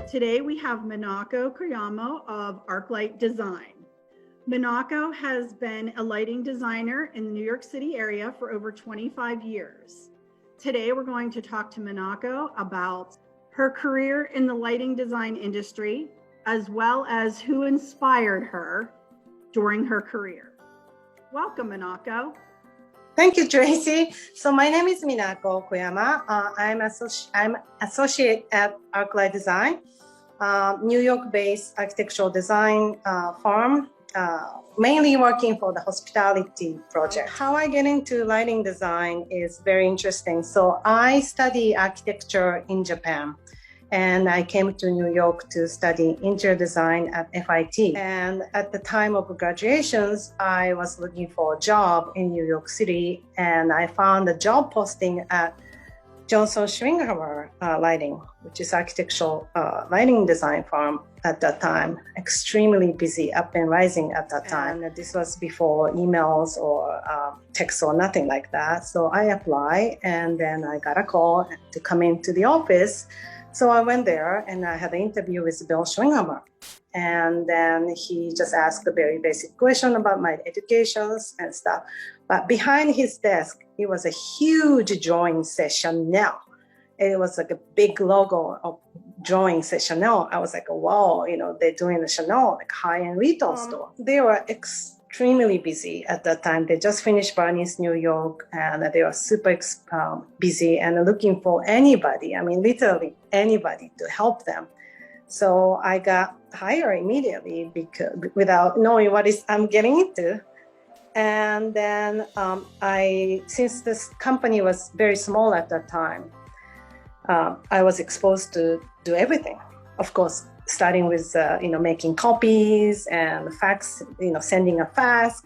Today we have Minako Koyama of ArcLight Design. Minako has been a lighting designer in the New York City area for over 25 years. Today we're going to talk to Minako about her career in the lighting design industry, as well as who inspired her during her career. Welcome, Minako. Thank you, Tracy. So my name is Minako Koyama. I'm associate at ArcLight Design, New York-based architectural design firm, mainly working for the hospitality project. How I get into lighting design is very interesting. So I study architecture in Japan, and I came to New York to study interior design at FIT. And at the time of graduations, I was looking for a job in New York City, and I found a job posting at Johnson Schwinghammer Lighting, which is architectural lighting design firm at that time. Extremely busy, up and rising at that time. And this was before emails or text or nothing like that. So I applied, and then I got a call to come into the office. So I went there and I had an interview with Bill Schwinghammer. And then he just asked a very basic question about my educations and stuff. But behind his desk, it was a huge drawing session now. It was like a big logo of drawing Chanel. I was like, wow, they're doing the Chanel, like high-end retail store. They were extremely busy at that time. They just finished Barney's New York, and they were super busy and looking for anybody, literally anybody to help them. So I got hired immediately without knowing what I'm getting into. And then since this company was very small at that time, I was exposed to do everything. Of course, starting with making copies and fax, sending a fax.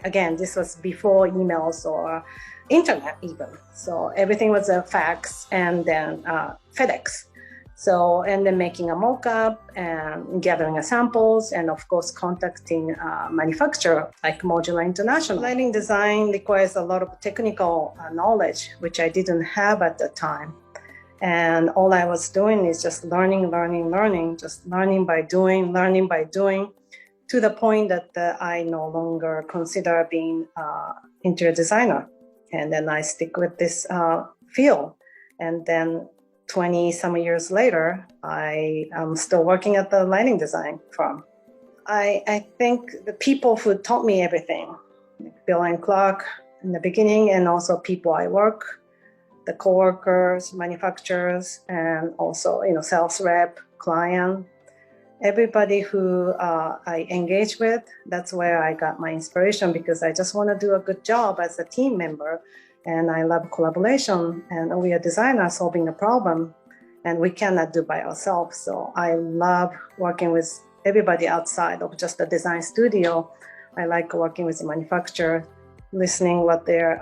Again, this was before emails or internet even. So everything was a fax, and then FedEx. So, and then making a mock-up and gathering samples, and of course contacting manufacturer like Modular International. Lighting design requires a lot of technical knowledge, which I didn't have at the time. And all I was doing is just learning, just learning by doing, to the point that I no longer consider being an interior designer. And then I stick with this field. And then 20 some years later, I am still working at the lighting design firm. I think the people who taught me everything, like Bill and Clark in the beginning, and also people I work, the coworkers, manufacturers, and also sales rep, client, everybody who I engage with. That's where I got my inspiration, because I just want to do a good job as a team member. And I love collaboration, and we are designers solving a problem, and we cannot do by ourselves. So I love working with everybody outside of just the design studio. I like working with the manufacturer, listening what their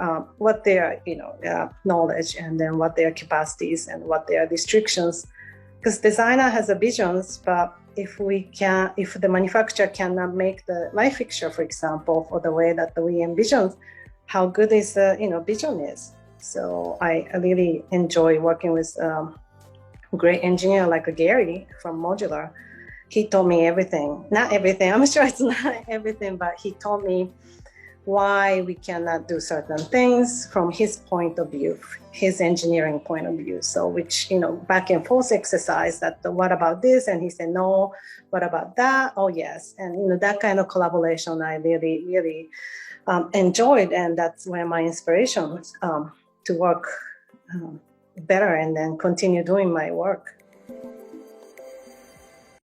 knowledge, and then what their capacities and what their restrictions. Because designer has a visions, but if the manufacturer cannot make the light fixture, for example, for the way that we envision, how good is the vision is. So I really enjoy working with a great engineer like Gary from Modular. He told me everything, not everything, I'm sure it's not everything, but he told me why we cannot do certain things from his point of view, his engineering point of view. So which, back and forth exercise that, what about this? And he said, no, what about that? Oh, yes. And, that kind of collaboration I really, really enjoyed. And that's where my inspiration was to work better and then continue doing my work.